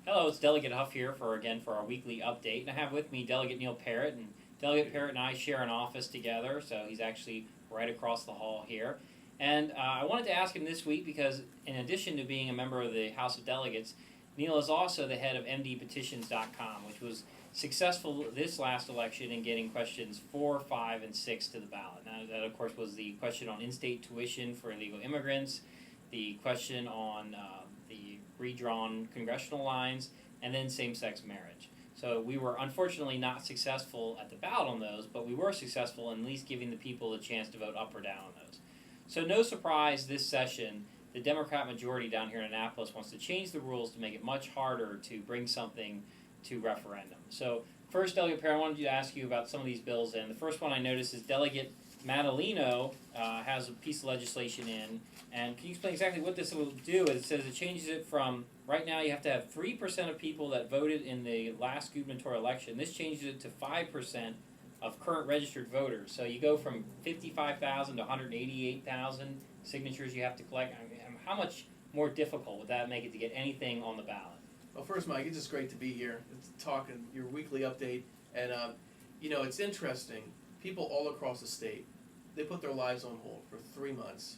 Hello, it's Delegate Hough here for our weekly update, and I have with me Delegate Neil Parrott, and Delegate Parrott and I share an office together, so he's actually right across the hall here. And I wanted to ask him this week because, in addition to being a member of the House of Delegates, Neil is also the head of MDPetitions.com, which was successful this last election in getting questions 4, 5, and 6 to the ballot. Now, that, of course, was the question on in-state tuition for illegal immigrants, the question on the redrawn congressional lines, and then same-sex marriage. So we were unfortunately not successful at the ballot on those, but we were successful in at least giving the people a chance to vote up or down on those. So no surprise this session, the Democrat majority down here in Annapolis wants to change the rules to make it much harder to bring something to referendum. So first, Delegate Parrott, I wanted to ask you about some of these bills, and the first one I noticed is Delegate Madaleno has a piece of legislation in, and can you explain exactly what this will do? It says it changes it from, right now you have to have 3% of people that voted in the last gubernatorial election. This changes it to 5% of current registered voters. So you go from 55,000 to 188,000 signatures you have to collect. I mean, how much more difficult would that make it to get anything on the ballot? Well, first, Mike, it's just great to be here, talking your weekly update. And, it's interesting. People all across the state, they put their lives on hold for 3 months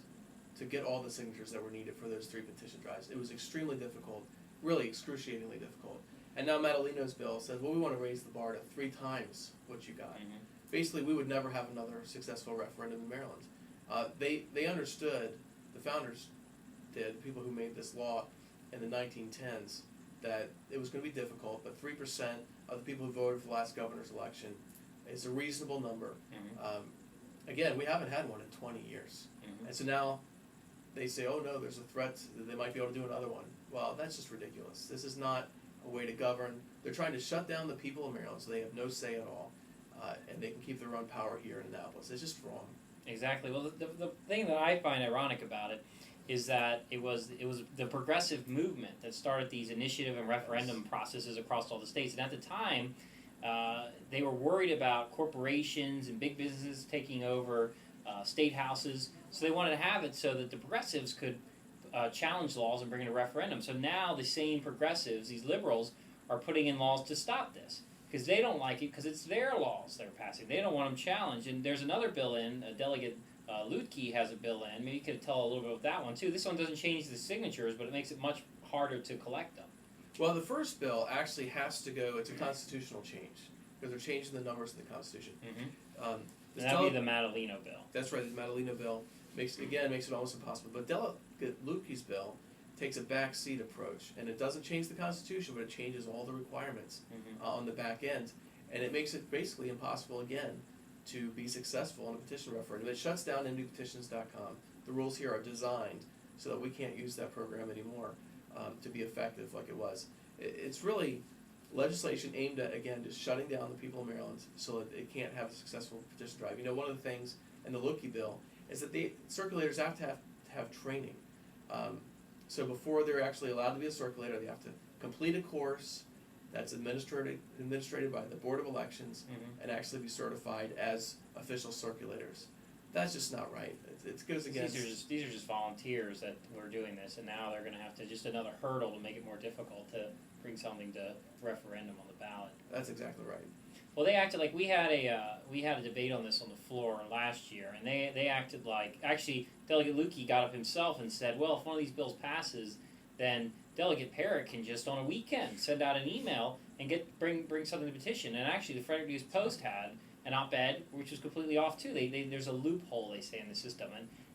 to get all the signatures that were needed for those 3 petition drives. It was extremely difficult, really excruciatingly difficult. And now Madaleno's bill says, well, we want to raise the bar to 3 times what you got. Mm-hmm. Basically, we would never have another successful referendum in Maryland. They understood, the founders did, the people who made this law in the 1910s, that it was going to be difficult, but 3% of the people who voted for the last governor's election is a reasonable number. Mm-hmm. Again, we haven't had one in 20 years. Mm-hmm. And so now they say, oh no, there's a threat that they might be able to do another one. Well, that's just ridiculous. This is not a way to govern. They're trying to shut down the people of Maryland so they have no say at all, and they can keep their own power here in Annapolis. It's just wrong. Exactly. Well, the thing that I find ironic about it is that it was the progressive movement that started these initiative and referendum processes across all the states. And at the time, they were worried about corporations and big businesses taking over state houses. So they wanted to have it so that the progressives could challenge laws and bring in a referendum. So now the same progressives, these liberals, are putting in laws to stop this because they don't like it because it's their laws they're passing. They don't want them challenged. And there's another bill in, Delegate Lutke has a bill in. Maybe you could tell a little bit about that one too. This one doesn't change the signatures, but it makes it much harder to collect them. Well, the first bill actually has to go, it's a constitutional change, because they're changing the numbers in the Constitution. Mm-hmm. That would be the Madaleno bill. That's right, the Madaleno bill makes it almost impossible. But Delegate Lutke's bill takes a backseat approach, and it doesn't change the Constitution, but it changes all the requirements on the back end, and it makes it basically impossible again to be successful in a petition referendum. It shuts down MDPetitions.com. The rules here are designed so that we can't use that program anymore to be effective like it was. It's really legislation aimed at, again, just shutting down the people of Maryland so that it can't have a successful petition drive. You know, one of the things in the Lutke bill is that circulators have to have training. So before they're actually allowed to be a circulator, they have to complete a course that's administrated by the Board of Elections and actually be certified as official circulators. That's just not right. It goes against... These are just volunteers that were doing this, and now they're going to have to, just another hurdle to make it more difficult to bring something to referendum on the ballot. That's exactly right. Well, they acted like we had a debate on this on the floor last year, and they acted like, actually, Delegate Lutke got up himself and said, well, if one of these bills passes, then Delegate Parrott can just on a weekend send out an email and bring something to petition. And actually, the Frederick News Post had an op-ed which was completely off too. There's a loophole, they say, in the system,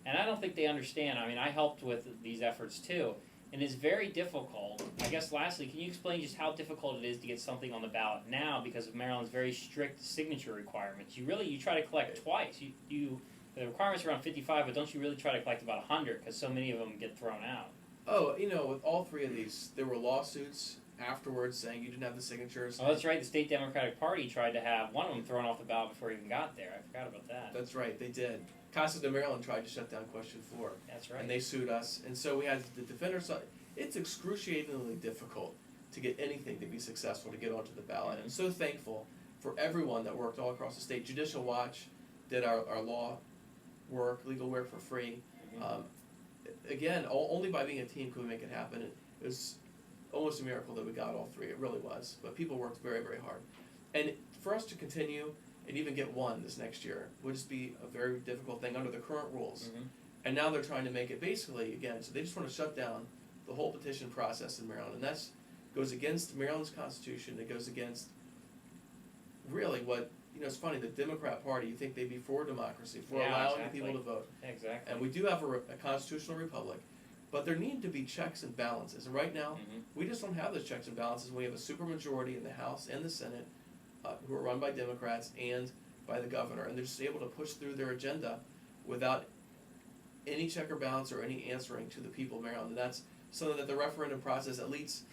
and I don't think they understand. I mean, I helped with these efforts too, and it's very difficult. I guess lastly, can you explain just how difficult it is to get something on the ballot now because of Maryland's very strict signature requirements? You try to collect twice. The requirement's around 55, but don't you really try to collect about 100 because so many of them get thrown out? Oh, with all 3 of these, there were lawsuits afterwards saying you didn't have the signatures. Oh, that's right. The State Democratic Party tried to have one of them thrown off the ballot before he even got there. I forgot about that. That's right. They did. Casa de Maryland tried to shut down question 4. That's right. And they sued us. And so we had the defenders. It's excruciatingly difficult to get anything to be successful to get onto the ballot. I'm so thankful for everyone that worked all across the state. Judicial Watch did our law work, legal work for free. Again, only by being a team could we make it happen. It was almost a miracle that we got all three. It really was. But people worked very, very hard. And for us to continue and even get one this next year would just be a very difficult thing under the current rules. Mm-hmm. And now they're trying to make it basically, again, so they just want to shut down the whole petition process in Maryland. And that goes against Maryland's Constitution. It goes against really what, it's funny, the Democrat Party, you think they'd be for democracy, for allowing exactly. people to vote. Exactly. And we do have a constitutional republic. But there need to be checks and balances. And right now, we just don't have those checks and balances. We have a supermajority in the House and the Senate who are run by Democrats and by the governor. And they're just able to push through their agenda without any check or balance or any answering to the people of Maryland. And that's something that the referendum process at least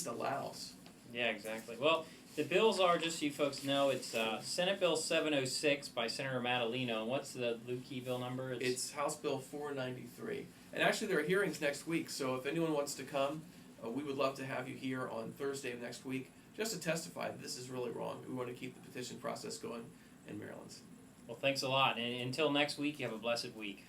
allows. Yeah, exactly. Well, the bills are, just so you folks know, it's Senate Bill 706 by Senator Madaleno. And what's the Lukey bill number? It's House Bill 493. And actually there are hearings next week, so if anyone wants to come, we would love to have you here on Thursday of next week just to testify that this is really wrong. We want to keep the petition process going in Maryland. Well, thanks a lot. And until next week, you have a blessed week.